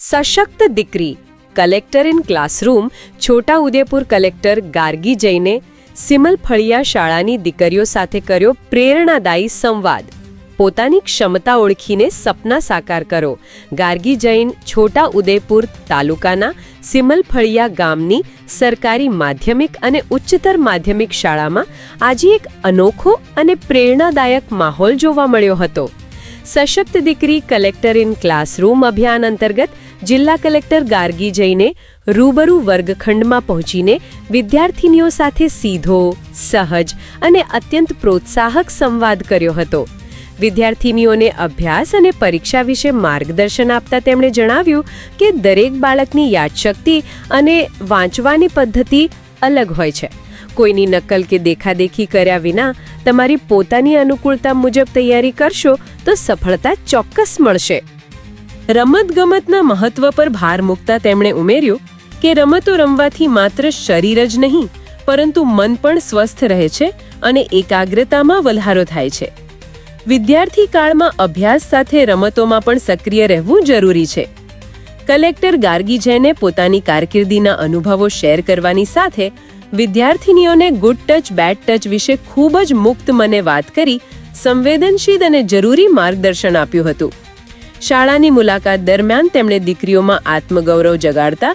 સશક્ત દીકરી collector in classroom Chhota Udepur collector Gargi જૈને સિમલફળિયા શાળાની દીકરીઓ સાથે કર્યો પ્રેરણાદાયી સંવાદ. પોતાની ક્ષમતા ઓળખીને સપના સાકાર કરો. ગાર્ગી જૈન છોટાઉદેપુર તાલુકાના સિમલફળિયા ગામની સરકારી માધ્યમિક અને ઉચ્ચતર માધ્યમિક શાળામાં આજે એક અનોખો અને પ્રેરણાદાયક માહોલ જોવા મળ્યો હતો. સશક્ત દીકરી કલેક્ટર ઇન ક્લાસરૂમ અભિયાન અંતર્ગત જિલ્લા કલેક્ટર ગાર્ગી જૈને રૂબરૂ વર્ગખંડમાં પહોંચીને વિદ્યાર્થીનીઓ સાથે સીધો, સહજ અને અત્યંત પ્રોત્સાહક સંવાદ કર્યો હતો. વિદ્યાર્થીનીઓને અભ્યાસ અને પરીક્ષા વિશે માર્ગદર્શન આપતા તેમણે જણાવ્યું કે દરેક બાળકની યાદશક્તિ અને વાંચવાની પદ્ધતિ અલગ હોય છે. કોઈની નકલ કે દેખાદેખી કર્યા વિના તમારી પોતાની અનુકૂળતા મુજબ તૈયારી કરશો તો સફળતા ચોક્કસ મળશે. રમતગમતના મહત્વ પર ભાર મૂકતા તેમણે ઉમેર્યું કે રમતો રમવાથી માત્ર શરીર જ નહીં પરંતુ મન પણ સ્વસ્થ રહે છે અને એકાગ્રતામાં વધારો થાય છે. વિદ્યાર્થી કાળમાં અભ્યાસ સાથે રમતોમાં પણ સક્રિય રહેવું જરૂરી છે. કલેક્ટર ગાર્ગી જૈને પોતાની કારકિર્દીના અનુભવો શેર કરવાની સાથે વિદ્યાર્થીનીઓને ગુડ ટચ બેડ ટચ વિશે ખૂબ જ મુક્ત મને વાત કરી સંવેદનશીલ અને જરૂરી માર્ગદર્શન આપ્યું હતું. શાળાની મુલાકાત દરમિયાન તેમણે દીકરીઓમાં આત્મગૌરવ જગાડતા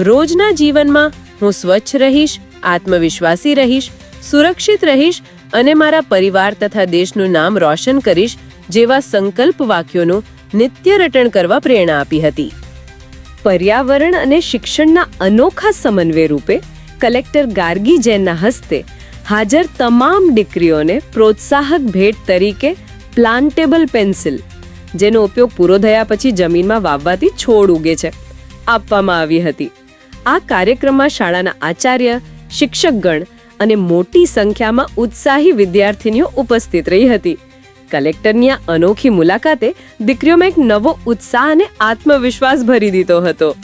રોજના જીવનમાં હું સ્વચ્છ રહીશ, આત્મવિશ્વાસી રહીશ, સુરક્ષિત રહીશ અને મારા પરિવાર તથા દેશનું નામ રોશન કરીશ જેવા સંકલ્પ વાક્યોનું નિત્ય રટણ કરવા પ્રેરણા આપી હતી. પર્યાવરણ અને શિક્ષણના અનોખા સમન્વય રૂપે કલેક્ટર ગાર્ગી જૈનના હસ્તે હાજર તમામ દીકરીઓને પ્રોત્સાહક ભેટ તરીકે પ્લાન્ટેબલ પેન્સિલ, જેનો ઉપયોગ પૂરો થયા પછી જમીનમાં વાવવાથી છોડ ઉગે છે, આપવામાં આવી હતી. આ કાર્યક્રમમાં શાળાના આચાર્ય, શિક્ષકગણ અને મોટી સંખ્યામાં ઉત્સાહી વિદ્યાર્થીનીઓ ઉપસ્થિત રહી હતી. કલેક્ટરની આ અનોખી મુલાકાતે દીકરીઓમાં એક નવો ઉત્સાહ અને આત્મવિશ્વાસ ભરી દીધો હતો.